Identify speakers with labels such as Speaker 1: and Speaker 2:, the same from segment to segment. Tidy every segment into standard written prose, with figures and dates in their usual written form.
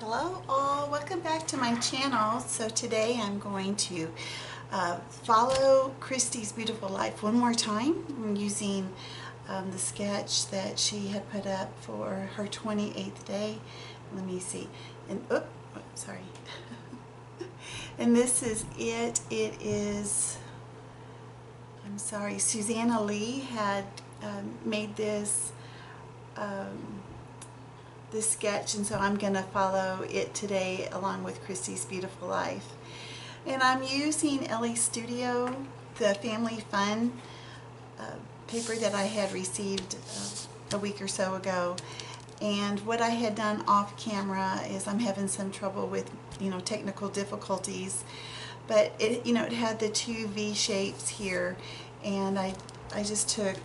Speaker 1: Hello all, welcome back to my channel. So today I'm going to follow Christy's beautiful life one more time. I'm using the sketch that she had put up for her 28th day. Let me see, and sorry. And this is it. It is, I'm sorry, Susanna Lee had made this this sketch, and so I'm going to follow it today along with Christy's beautiful life. And I'm using Elle Studio, the Family Fun paper that I had received a week or so ago. And what I had done off camera is I'm having some trouble with, technical difficulties, but it, it had the two V shapes here, and I just took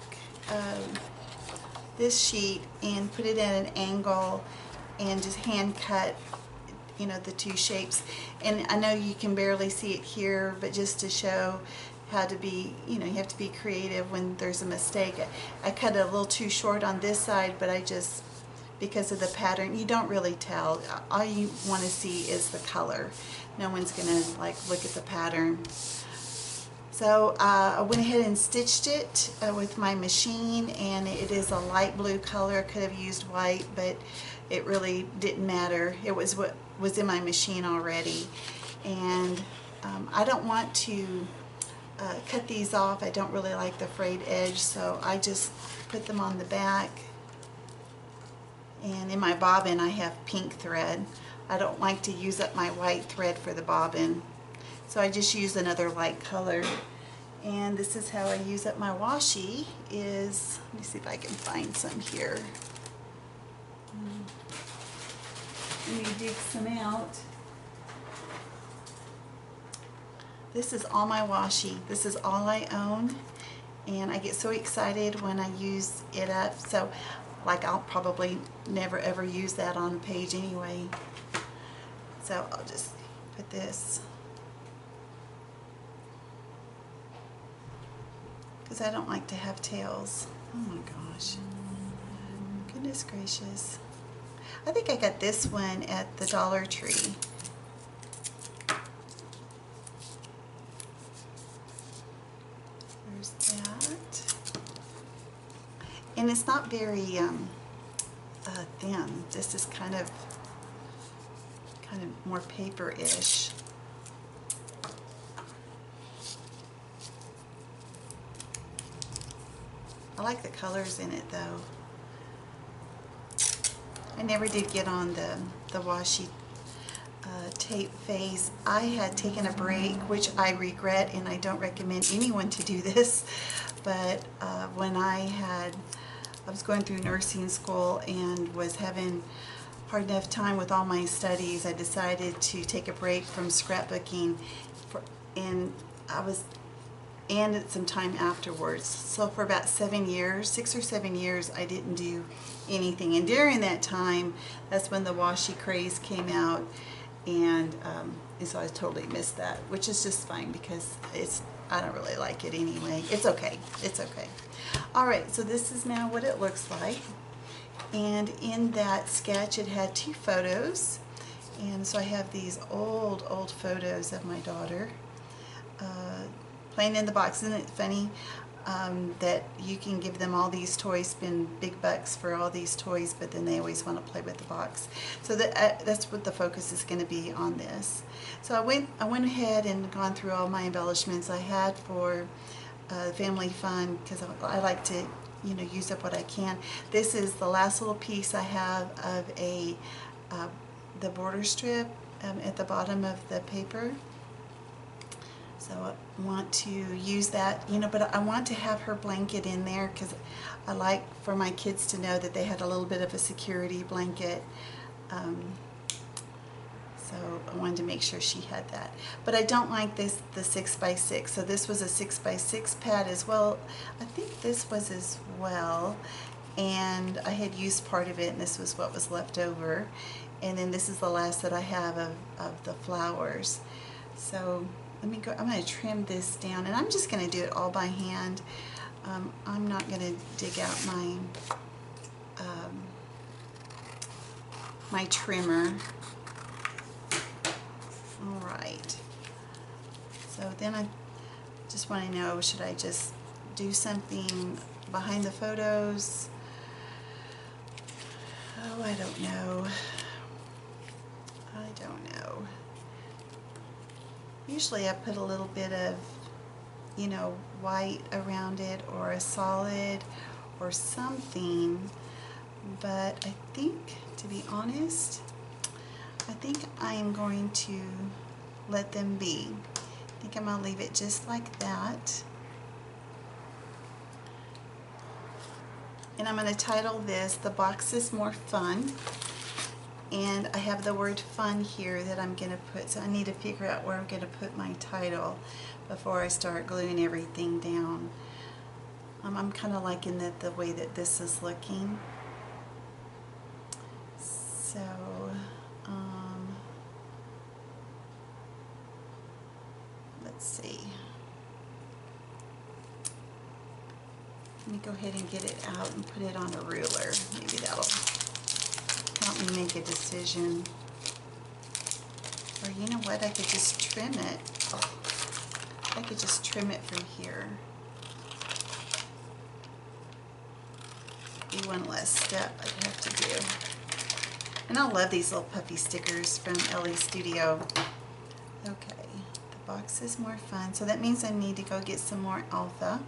Speaker 1: this sheet and put it at an angle and just hand cut the two shapes. And I know you can barely see it here, but just to show how to be, you have to be creative when there's a mistake. I cut it a little too short on this side, but I just, because of the pattern, you don't really tell. All you want to see is the color. No one's gonna look at the pattern. So I went ahead and stitched it with my machine, and it is a light blue color. I could have used white, but it really didn't matter. It was what was in my machine already. And I don't want to cut these off. I don't really like the frayed edge, so I just put them on the back. And in my bobbin I have pink thread. I don't like to use up my white thread for the bobbin, so I just use another light color. And this is how I use up my washi. Let me see if I can find some here. Let me dig some out. This is all my washi. This is all I own, and I get so excited when I use it up. So I'll probably never ever use that on a page anyway. So I'll just put this, because I don't like to have tails. Oh my gosh. Goodness gracious. I think I got this one at the Dollar Tree. There's that. And it's not very thin. This is kind of more paper-ish. I like the colors in it though. I never did get on the washi tape phase. I had taken a break, which I regret, and I don't recommend anyone to do this, but when I was going through nursing school and was having hard enough time with all my studies, I decided to take a break from scrapbooking, and some time afterwards. So for about 6 or 7 years, I didn't do anything. And during that time, that's when the washi craze came out, and so I totally missed that, which is just fine, because I don't really like it anyway. It's okay. It's okay. All right, so this is now what it looks like. And in that sketch, it had two photos. And so I have these old photos of my daughter playing in the box. Isn't it funny that you can give them all these toys, spend big bucks for all these toys, but then they always want to play with the box. So that's what the focus is going to be on this. So I went ahead and gone through all my embellishments I had for Family Fun, because I like to use up what I can. This is the last little piece I have of the border strip at the bottom of the paper. So I want to use that, but I want to have her blanket in there, because I like for my kids to know that they had a little bit of a security blanket. So I wanted to make sure she had that. But I don't like the 6x6. So this was a 6x6 pad as well. I think this was as well. And I had used part of it, and this was what was left over. And then this is the last that I have of the flowers. So let me go. I'm going to trim this down, and I'm just going to do it all by hand. I'm not going to dig out my my trimmer. white. So then I just want to know, should I just do something behind the photos? Oh, I don't know. I don't know. Usually I put a little bit of, you know, white around it, or a solid or something, but I think, to be honest, I think I am going to let them be. I think I'm going to leave it just like that. And I'm going to title this, "The Box is More Fun." And I have the word fun here that I'm going to put, so I need to figure out where I'm going to put my title before I start gluing everything down. I'm kind of liking the way that this is looking. So, let's see. Let me go ahead and get it out and put it on a ruler. Maybe that'll help me make a decision. Or you know what, I could just trim it. Oh, I could just trim it from here. Be one less step I'd have to do. And I love these little puffy stickers from Elle Studio. Okay, the box is more fun. So that means I need to go get some more alpha.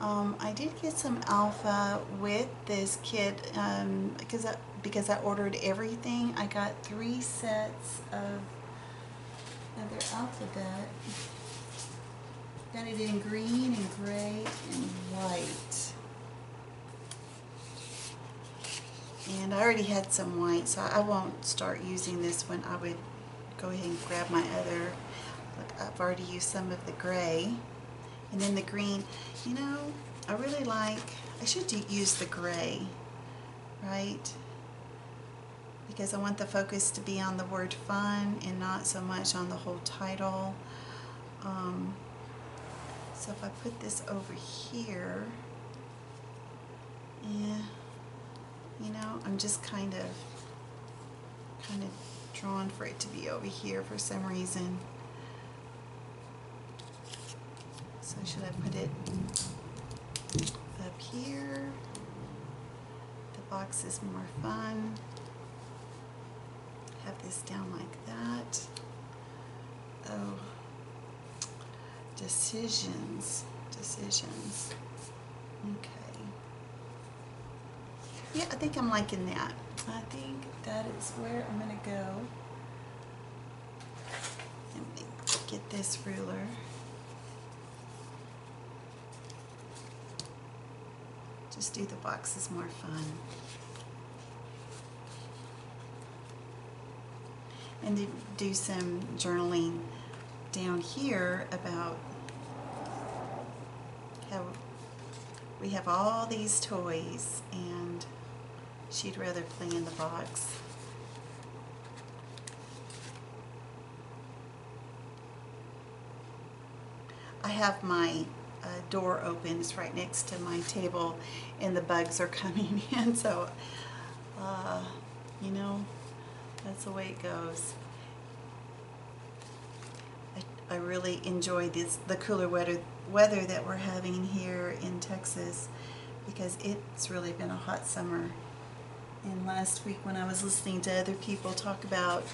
Speaker 1: I did get some alpha with this kit because I ordered everything. I got 3 sets of another alphabet. Got it in green and gray and white. And I already had some white, so I won't start using this one. I would go ahead and grab my other. Look, I've already used some of the gray. And then the green, you know, I really like, I should use the gray, right? Because I want the focus to be on the word fun and not so much on the whole title. So if I put this over here, yeah, you know, I'm just kind of drawn for it to be over here for some reason. So should I put it up here? The box is more fun. Have this down like that. Oh, decisions. Okay. Yeah, I think I'm liking that. I think that is where I'm going to go. Let me get this ruler. Just do the box is more fun. And to do some journaling down here about how we have all these toys and she'd rather play in the box. I have my door open. It's right next to my table and the bugs are coming in, so you know, that's the way it goes. I really enjoy the cooler weather that we're having here in Texas, because it's really been a hot summer. And last week when I was listening to other people talk about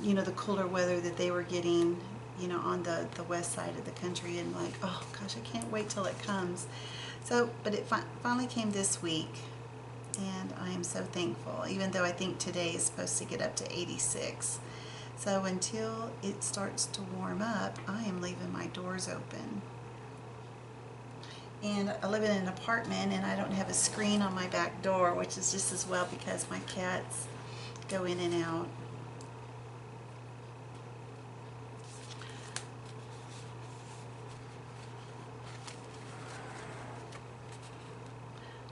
Speaker 1: you know, the cooler weather that they were getting, you know, on the west side of the country, and like, oh gosh, I can't wait till it comes. So, but it finally came this week, and I am so thankful, even though I think today is supposed to get up to 86. So until it starts to warm up, I am leaving my doors open. And I live in an apartment and I don't have a screen on my back door, which is just as well because my cats go in and out.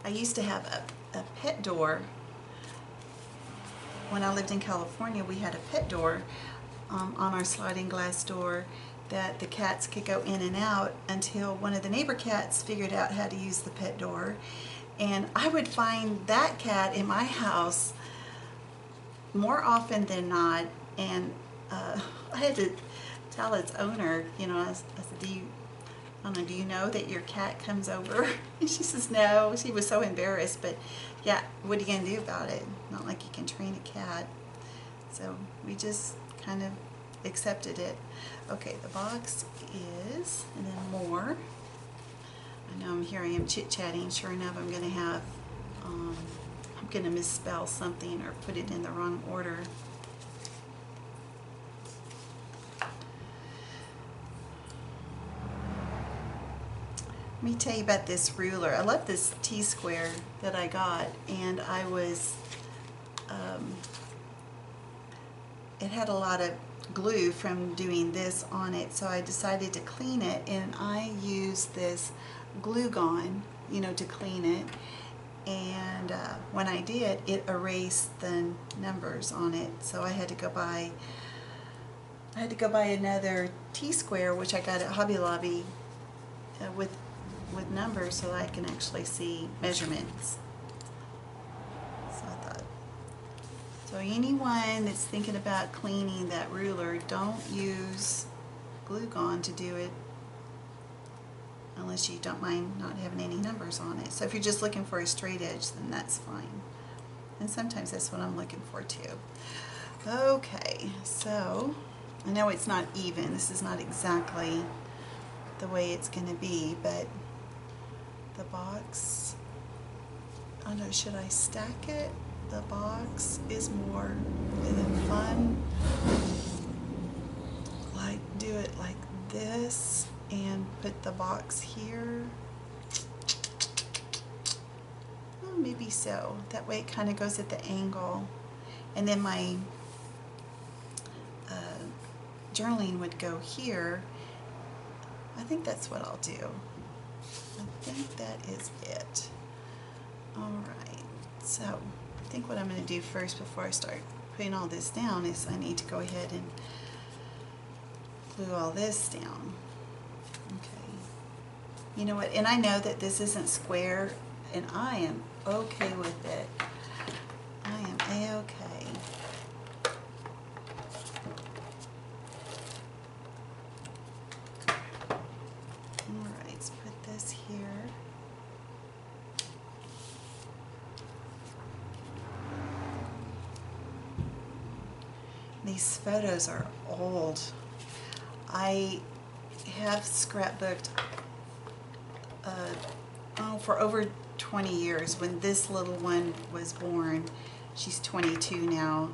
Speaker 1: I used to have a pet door. When I lived in California, we had a pet door on our sliding glass door that the cats could go in and out until one of the neighbor cats figured out how to use the pet door. And I would find that cat in my house more often than not, and I had to tell its owner, you know, I said, I don't know, do you know that your cat comes over? And she says, no. She was so embarrassed, but yeah, what are you going to do about it? Not like you can train a cat. So we just kind of accepted it. Okay, the box is, and then more. I know here I am chit-chatting. Sure enough, I'm going to have, I'm going to misspell something or put it in the wrong order. Let me tell you about this ruler. I love this T-square that I got, and I was, it had a lot of glue from doing this on it, so I decided to clean it, and I used this glue gun, you know, to clean it. And when I did, it erased the numbers on it, so I had to go buy another T-square, which I got at Hobby Lobby, with numbers, so I can actually see measurements. So I thought, so anyone that's thinking about cleaning that ruler, don't use glue gun to do it unless you don't mind not having any numbers on it. So if you're just looking for a straight edge, then that's fine. And sometimes that's what I'm looking for too. Okay, so I know it's not even. This is not exactly the way it's going to be, but the box, I don't know, should I stack it? The box is more than fun. Like, do it like this and put the box here. Well, maybe so. That way it kind of goes at the angle. And then my journaling would go here. I think that's what I'll do. I think that is it. Alright, so I think what I'm going to do first before I start putting all this down is I need to go ahead and glue all this down. Okay. You know what, and I know that this isn't square, and I am okay with it. I am A-okay. Alright, let's put this here. These photos are old. I have scrapbooked for over 20 years. When this little one was born, she's 22 now,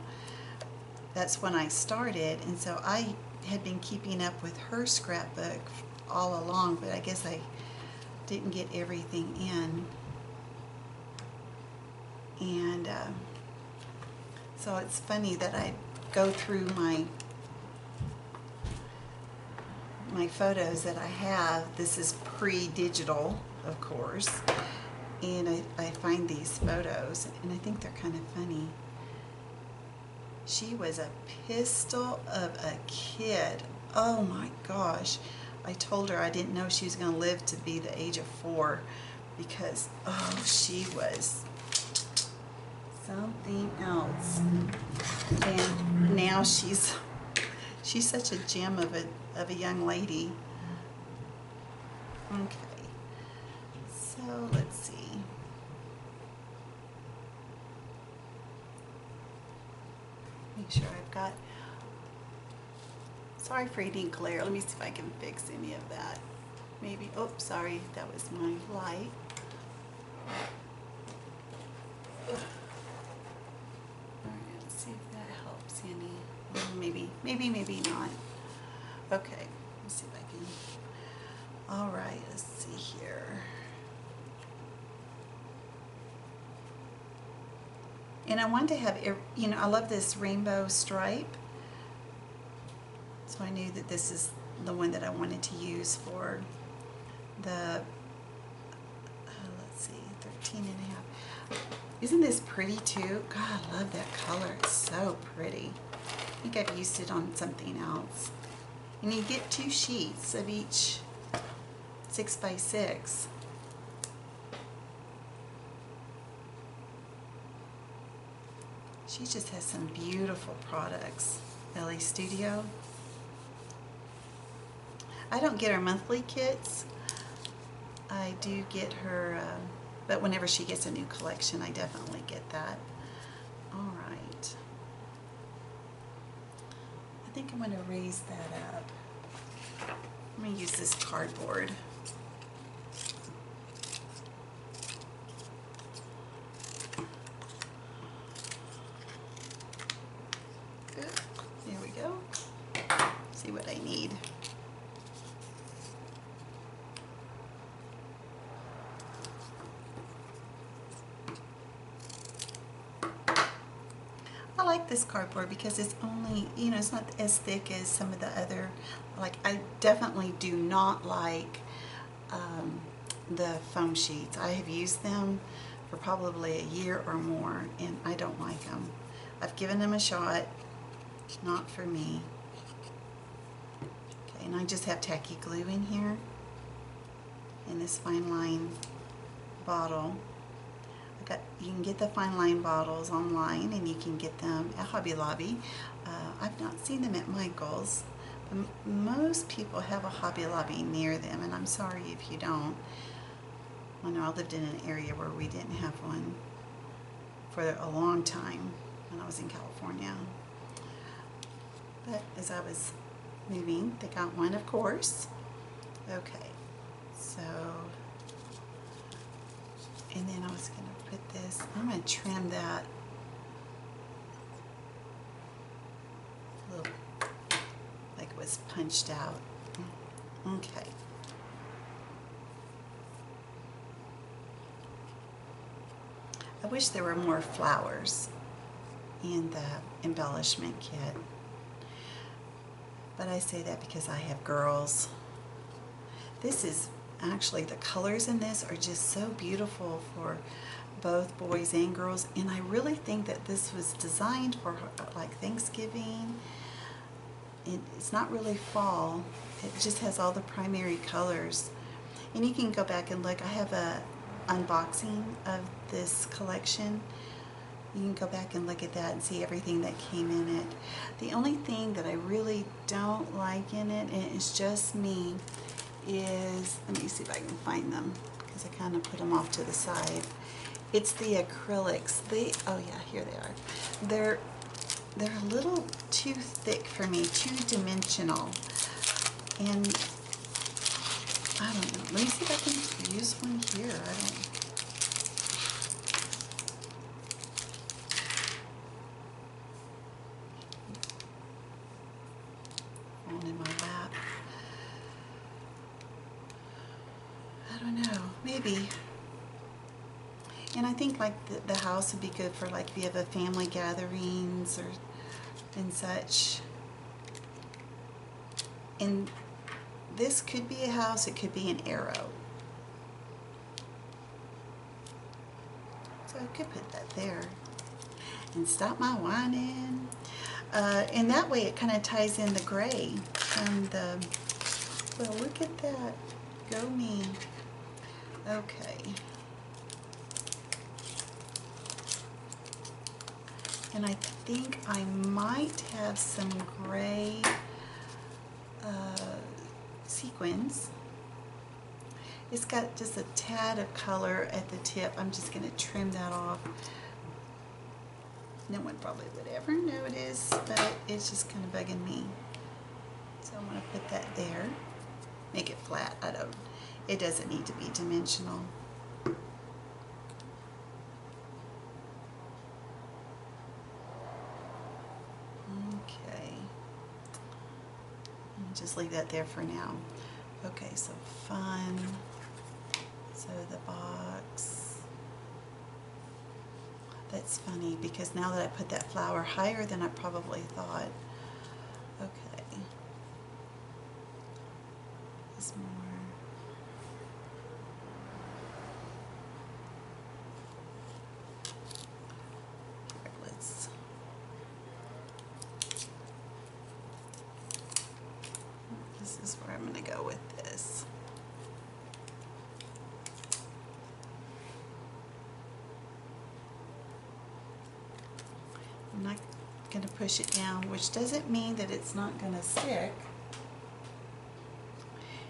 Speaker 1: that's when I started, and so I had been keeping up with her scrapbook all along, but I guess I didn't get everything in. And so it's funny that I go through my photos that I have. This is pre-digital, of course, and I find these photos, and I think they're kind of funny. She was a pistol of a kid. Oh my gosh. I told her I didn't know she was going to live to be the age of 4, because, oh, she was something else. And now she's such a gem of a young lady. Okay, so let's see. Make sure I've got, sorry for any glare. Let me see if I can fix any of that. Maybe, oh, sorry, that was my light. Alright, let's see if that helps any. Maybe not. Okay, let's see if I can. Alright, let's see here. And I wanted to have, you know, I love this rainbow stripe. So I knew that this is the one that I wanted to use for the, let's see, 13 and a half. Isn't this pretty too? God, I love that color. It's so pretty. I think I've used it on something else. And you get 2 sheets of each 6x6. She just has some beautiful products. Elle Studio. I don't get her monthly kits. I do get her, but whenever she gets a new collection, I definitely get that. All right. I think I'm going to raise that up. I'm going to use this cardboard. There we go. See what I need. I like this cardboard because it's only, you know, it's not as thick as some of the other, like I definitely do not like the foam sheets. I have used them for probably a year or more and I don't like them. I've given them a shot, not for me. Okay, and I just have tacky glue in here in this fine line bottle. You can get the fine line bottles online and you can get them at Hobby Lobby. I've not seen them at Michael's. Most people have a Hobby Lobby near them, and I'm sorry if you don't. I know I lived in an area where we didn't have one for a long time when I was in California. But as I was moving, they got one, of course. Okay, so, and then I was going to put this, I'm going to trim that a little, like it was punched out. Okay. I wish there were more flowers in the embellishment kit, but I say that because I have girls. This is actually, the colors in this are just so beautiful for both boys and girls, and I really think that this was designed for like Thanksgiving. It's not really fall, it just has all the primary colors, and you can go back and look. I have a unboxing of this collection. You can go back and look at that and see everything that came in it. The only thing that I really don't like in it, and it's just me, is, let me see if I can find them because I kind of put them off to the side. It's the acrylics. Oh yeah, here they are. They're a little too thick for me, too dimensional, and I don't know. Let me see if I can use one here. I don't. Phone in my lap. I don't know. Maybe. And I think like the house would be good for like if you have a family gatherings or and such. And this could be a house, it could be an arrow. So I could put that there and stop my whining. And that way it kind of ties in the gray and the, well, look at that. Go me. Okay. And I think I might have some gray sequins. It's got just a tad of color at the tip. I'm just going to trim that off. No one probably would ever notice, but it's just kind of bugging me. So I'm going to put that there. Make it flat. It doesn't need to be dimensional. Okay. I'll just leave that there for now. Okay, so fun. So the box. That's funny because now that I put that flower higher than I probably thought. Okay. There's more. This is where I'm going to go with this. I'm not going to push it down, which doesn't mean that it's not going to stick.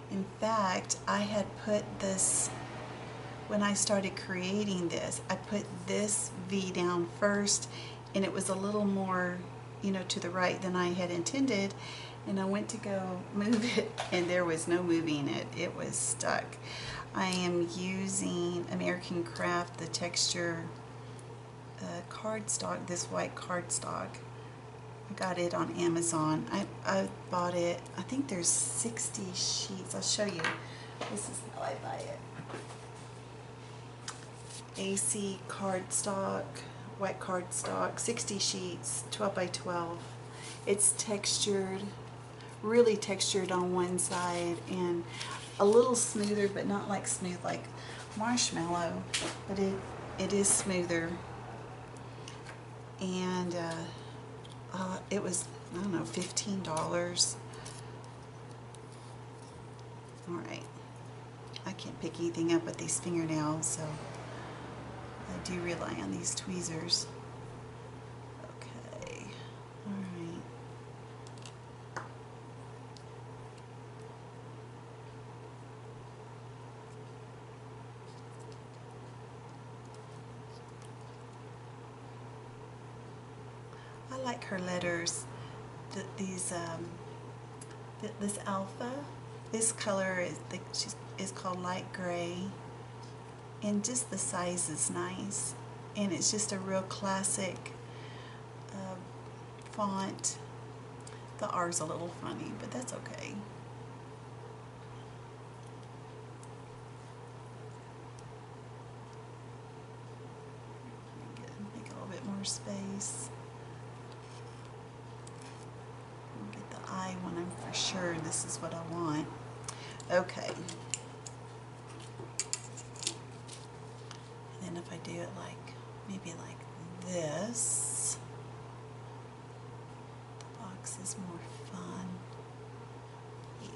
Speaker 1: In fact, I had put this, when I started creating this, I put this V down first, and it was a little more, you know, to the right than I had intended, and I went to go move it, and there was no moving it. It was stuck. I am using American Craft, the texture cardstock, this white cardstock. I got it on Amazon. I bought it, I think there's 60 sheets. I'll show you. This is how I buy it. AC cardstock, white cardstock, 60 sheets, 12 by 12. It's textured, really textured on one side, and a little smoother, but not like smooth like marshmallow, but it is smoother. And it was, I don't know, $15. Alright, I can't pick anything up with these fingernails, so I do rely on these tweezers. Okay, alright. I like her letters. This alpha, this color is called light gray, and just the size is nice, and it's just a real classic font. The R's a little funny, but that's okay. Make a little bit more space. Get the I when I'm for sure this is what I want. Okay. And then if I do it like, maybe like this, the box is more fun.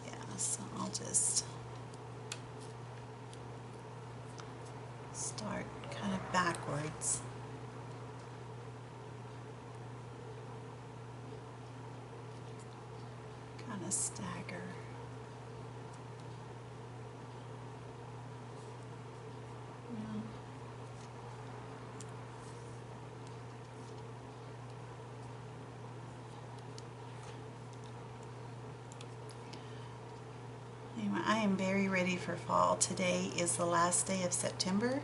Speaker 1: Yeah, so I'll just start kind of backwards. Kind of stagger. Yeah. Anyway, I am very ready for fall. Today is the last day of September.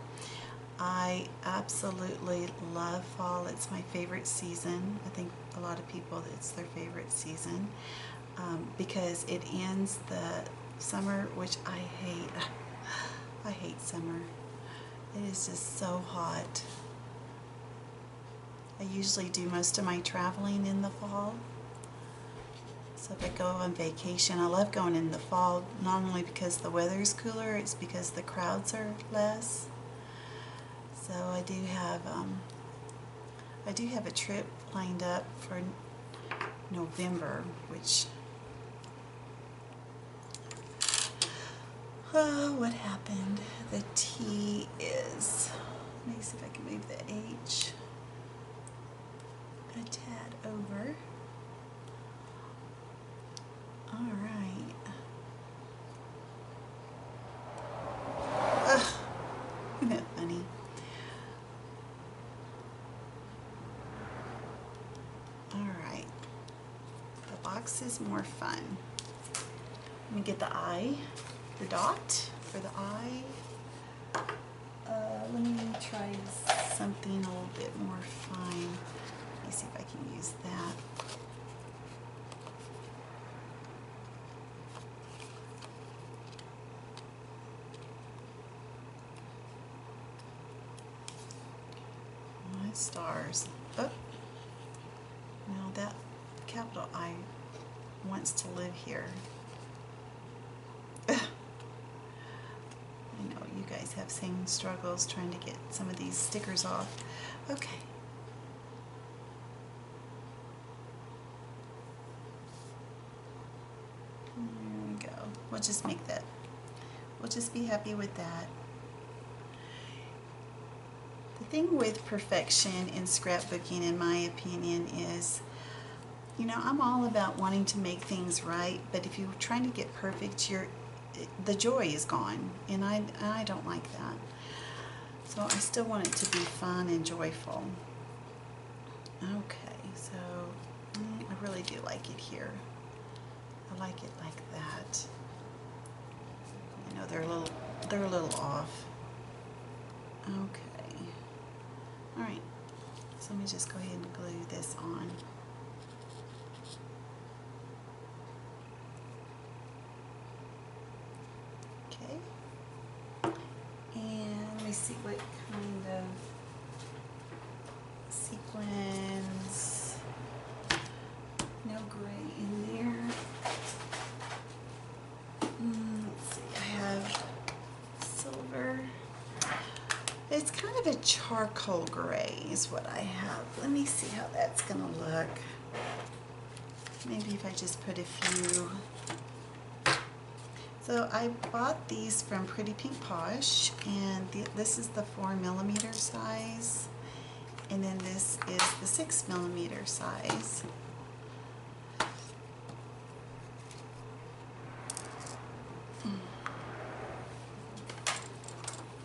Speaker 1: I absolutely love fall. It's my favorite season. I think a lot of people, it's their favorite season. Because it ends the summer, which I hate. I hate summer. It is just so hot. I usually do most of my traveling in the fall. So if I go on vacation, I love going in the fall, not only because the weather is cooler, it's because the crowds are less. So I do have a trip lined up for November, which what happened? The T is, let me see if I can move the H a tad over. Alright. Isn't that funny? Alright. The box is more fun. Let me get the I. The dot for the I. Let me try something a little bit more fine. Let me see if I can use that. My stars. Oh, now that capital I wants to live here. I know you guys have same struggles trying to get some of these stickers off. Okay. There we go. We'll just make that. We'll just be happy with that. The thing with perfection in scrapbooking, in my opinion, is you know, I'm all about wanting to make things right, but if you're trying to get perfect, the joy is gone, and I don't like that. So I still want it to be fun and joyful. Okay, so I really do like it here. I like it like that. You know, they're a little off. Okay. All right. So let me just go ahead and glue this on. Okay. And let me see what kind of sequins. No gray in there. Let's see, I have silver. It's kind of a charcoal gray is what I have. Let me see how that's gonna look. Maybe if I just put a few. So I bought these from Pretty Pink Posh, and this is the 4mm size, and then this is the 6mm size.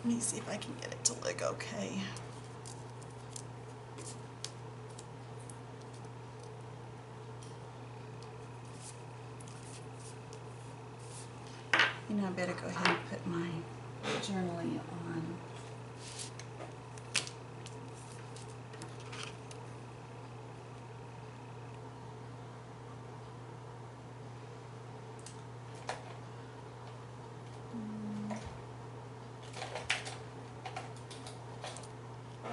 Speaker 1: Let me see if I can get it to look okay. You know, I better go ahead and put my journaling on.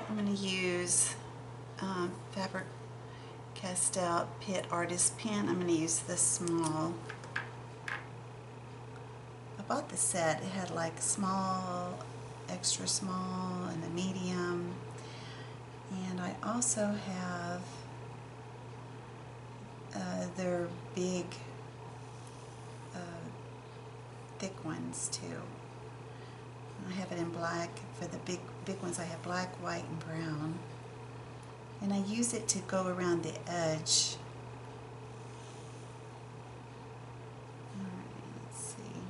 Speaker 1: I'm going to use Faber-Castell Pitt Artist Pen. I'm going to use this small. I bought the set. It had like small, extra small, and a medium. And I also have their big, thick ones too. I have it in black. For the big ones I have black, white, and brown. And I use it to go around the edge. Alright, let's see.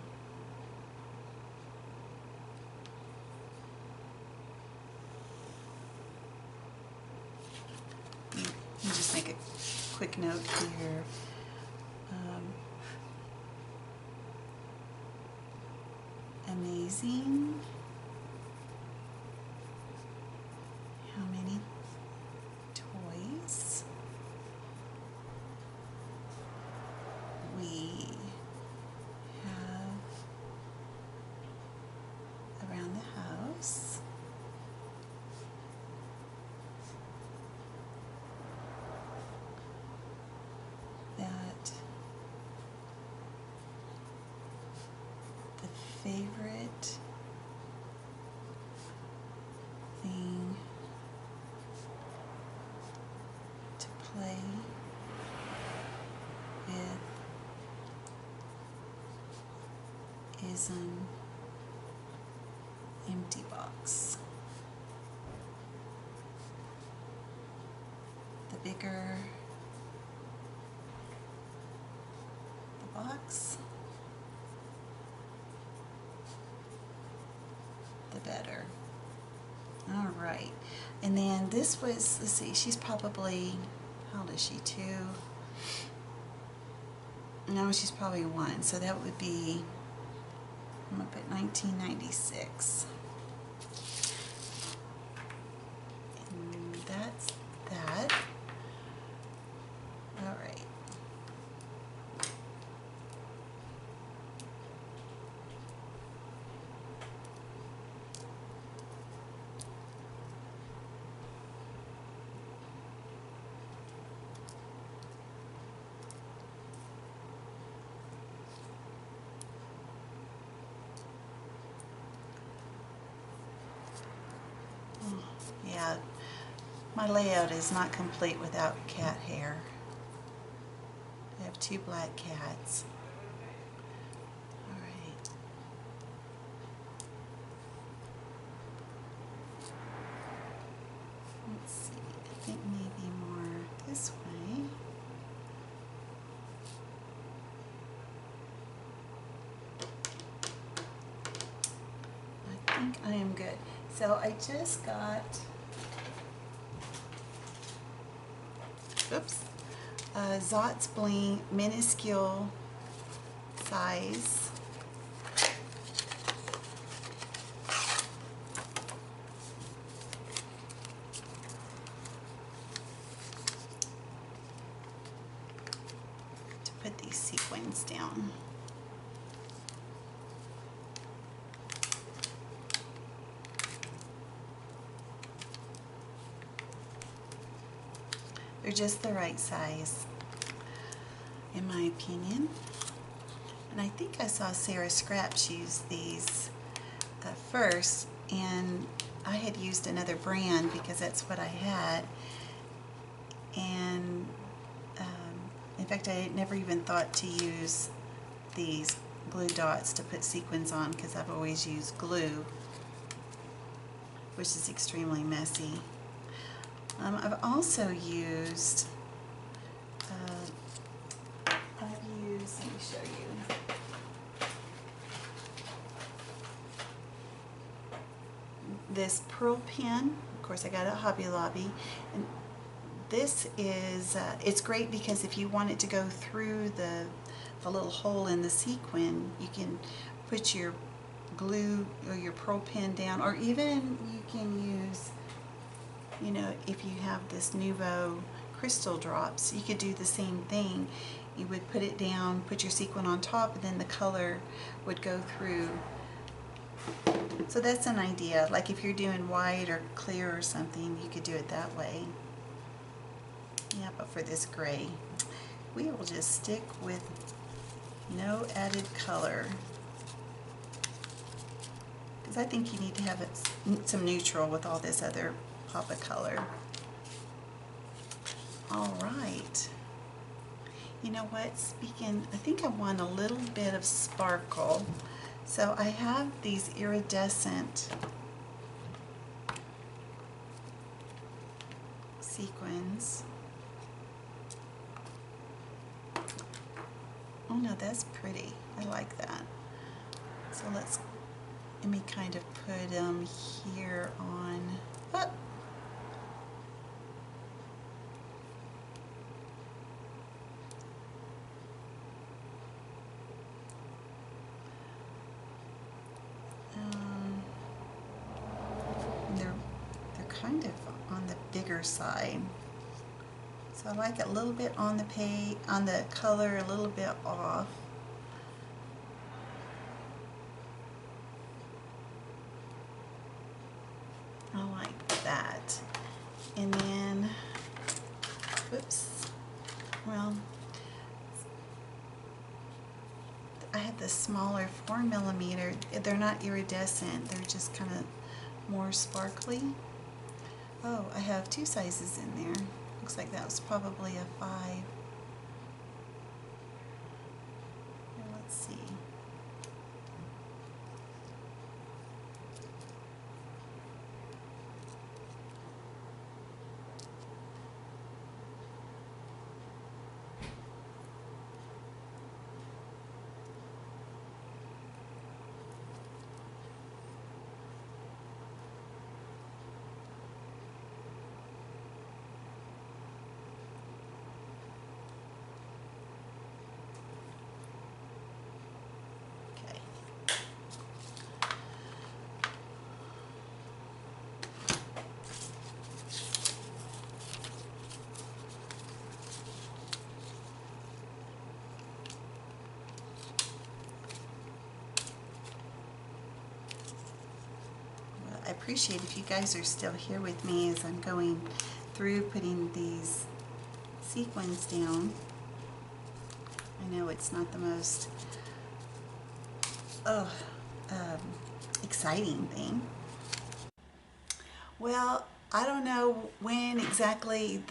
Speaker 1: Let me just make a quick note here. Amazing how many toys we have around the house. That the favorite thing to play with is an empty box. The bigger the box, the better. All right, and then this was, let's see, she's probably, how old is she, 2? No, she's probably 1, so that would be, I'm gonna put 1996. And that's that. All right. Yeah, my layout is not complete without cat hair. I have 2 black cats. All right. Let's see, I think maybe more this way. I'm good. So I just got, oops, Zot's Bling minuscule size. To put these sequins down. They're just the right size, in my opinion. And I think I saw Sarah Scraps use these first, and I had used another brand because that's what I had. And in fact, I had never even thought to use these glue dots to put sequins on because I've always used glue, which is extremely messy. I've also used, let me show you. This pearl pen, of course I got it at Hobby Lobby, and this is, it's great because if you want it to go through the little hole in the sequin, you can put your glue or your pearl pen down, or even you can use, you know, if you have this Nuvo crystal drops, you could do the same thing. You would put it down, put your sequin on top, and then the color would go through. So that's an idea. Like if you're doing white or clear or something, you could do it that way. Yeah, but for this gray, we will just stick with no added color. Because I think you need to have it some neutral with all this other pop of color. All right. You know what? Speaking, I think I want a little bit of sparkle. So I have these iridescent sequins. Oh no, that's pretty. I like that. So let me kind of put them here on. Oh. They're kind of on the bigger side. So I like it a little bit on the color, a little bit off. I like that. And then, whoops, well, I have the smaller 4mm. They're not iridescent, they're just kind of more sparkly. Oh, I have two sizes in there. Looks like that was probably a 5. Here, let's see. I appreciate if you guys are still here with me as I'm going through putting these sequins down. I know it's not the most exciting thing. Well, I don't know when exactly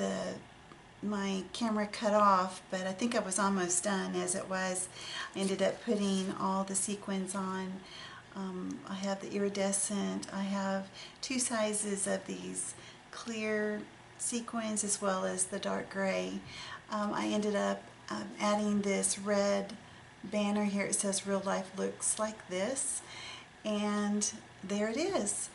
Speaker 1: my camera cut off, but I think I was almost done. As it was, I ended up putting all the sequins on. I have the iridescent, I have two sizes of these clear sequins as well as the dark gray. I ended up adding this red banner here. It says real life looks like this, and there it is.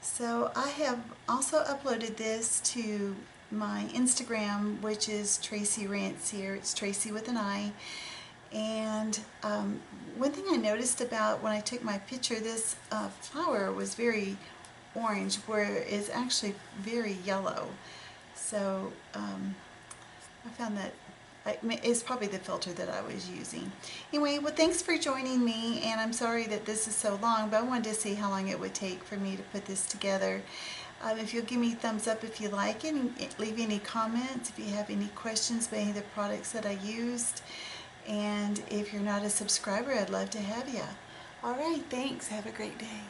Speaker 1: So I have also uploaded this to my Instagram, which is Tracy Rancier. It's Tracy with an I. And one thing I noticed about when I took my picture, this flower was very orange, where it's actually very yellow. So I found that it's probably the filter that I was using. Anyway, well, thanks for joining me, and I'm sorry that this is so long, but I wanted to see how long it would take for me to put this together. If you'll give me a thumbs up if you like it, and leave any comments if you have any questions about any of the products that I used. And if you're not a subscriber, I'd love to have you. All right, thanks. Have a great day.